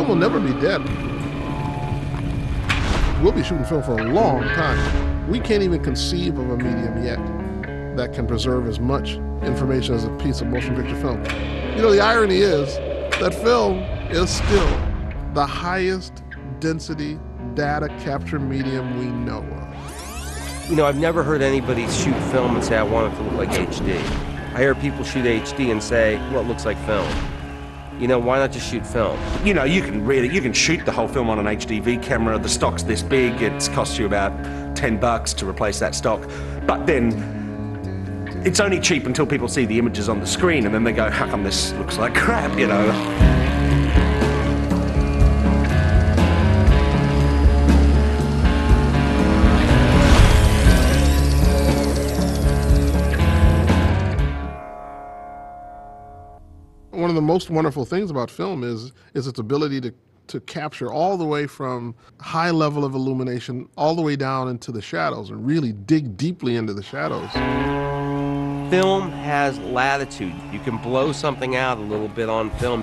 Film will never be dead. We'll be shooting film for a long time. We can't even conceive of a medium yet that can preserve as much information as a piece of motion picture film. You know, the irony is that film is still the highest density data capture medium we know of. You know, I've never heard anybody shoot film and say, I want it to look like HD. I hear people shoot HD and say, well, it looks like film. You know, why not just shoot film? You know, you can shoot the whole film on an HDV camera. The stock's this big, it costs you about $10 to replace that stock. But then it's only cheap until people see the images on the screen and then they go, how come this looks like crap, you know? One of the most wonderful things about film is its ability to capture all the way from high level of illumination all the way down into the shadows and really dig deeply into the shadows. Film has latitude. You can blow something out a little bit on film.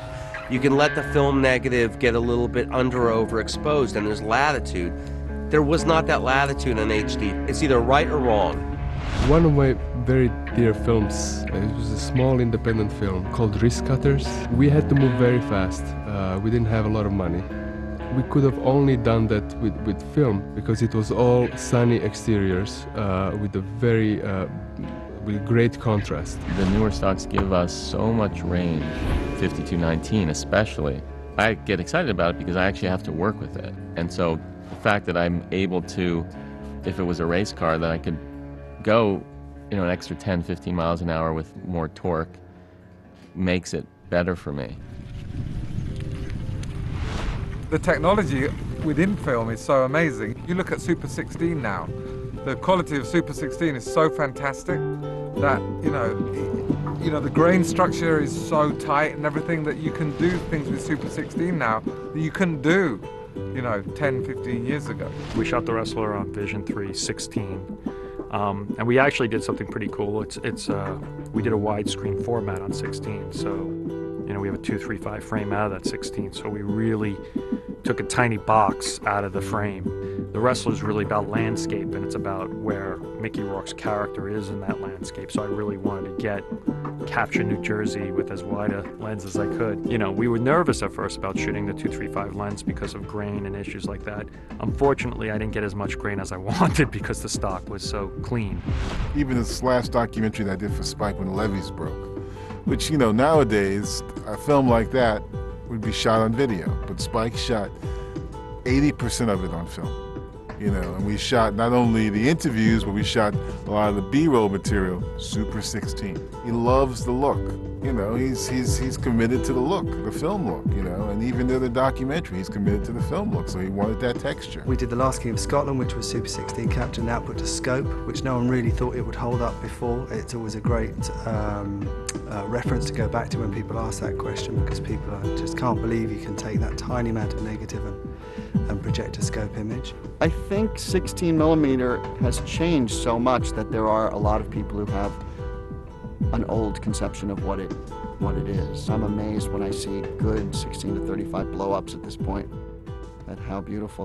You can let the film negative get a little bit under or overexposed, and there's latitude. There was not that latitude in HD. It's either right or wrong. One of my very dear films, it was a small independent film called Risk Cutters. We had to move very fast. We didn't have a lot of money. We could have only done that with film because it was all sunny exteriors with a very with great contrast. The newer stocks give us so much range, 5219 especially. I get excited about it because I actually have to work with it. And so the fact that I'm able to, if it was a race car, that I could go, you know, an extra 10, 15 miles an hour with more torque makes it better for me. The technology within film is so amazing. You look at Super 16 now, the quality of Super 16 is so fantastic that, you know, the grain structure is so tight and everything that you can do things with Super 16 now that you couldn't do, you know, 10, 15 years ago. We shot The Wrestler on Vision 3 16. And we actually did something pretty cool. We did a widescreen format on 16, so you know we have a 235 frame out of that 16. So we really took a tiny box out of the frame. The Wrestler is really about landscape, and it's about where Mickey Rourke's character is in that landscape. So I really wanted to capture New Jersey with as wide a lens as I could. You know, we were nervous at first about shooting the 235 lens because of grain and issues like that. Unfortunately, I didn't get as much grain as I wanted because the stock was so clean. Even this last documentary that I did for Spike when the levees broke, which, you know, nowadays, a film like that would be shot on video, but Spike shot 80% of it on film. You know, and we shot not only the interviews, but we shot a lot of the B-roll material, Super 16. He loves the look. You know, he's committed to the look, the film look, you know, and even in the documentary, he's committed to the film look, so he wanted that texture. We did The Last King of Scotland, which was Super 16 captured and output to scope, which no one really thought it would hold up before. It's always a great reference to go back to when people ask that question, because people just can't believe you can take that tiny amount of negative and project a scope image. I think 16mm has changed so much that there are a lot of people who have an old conception of what it is. I'm amazed when I see good 16 to 35 blow-ups at this point at how beautiful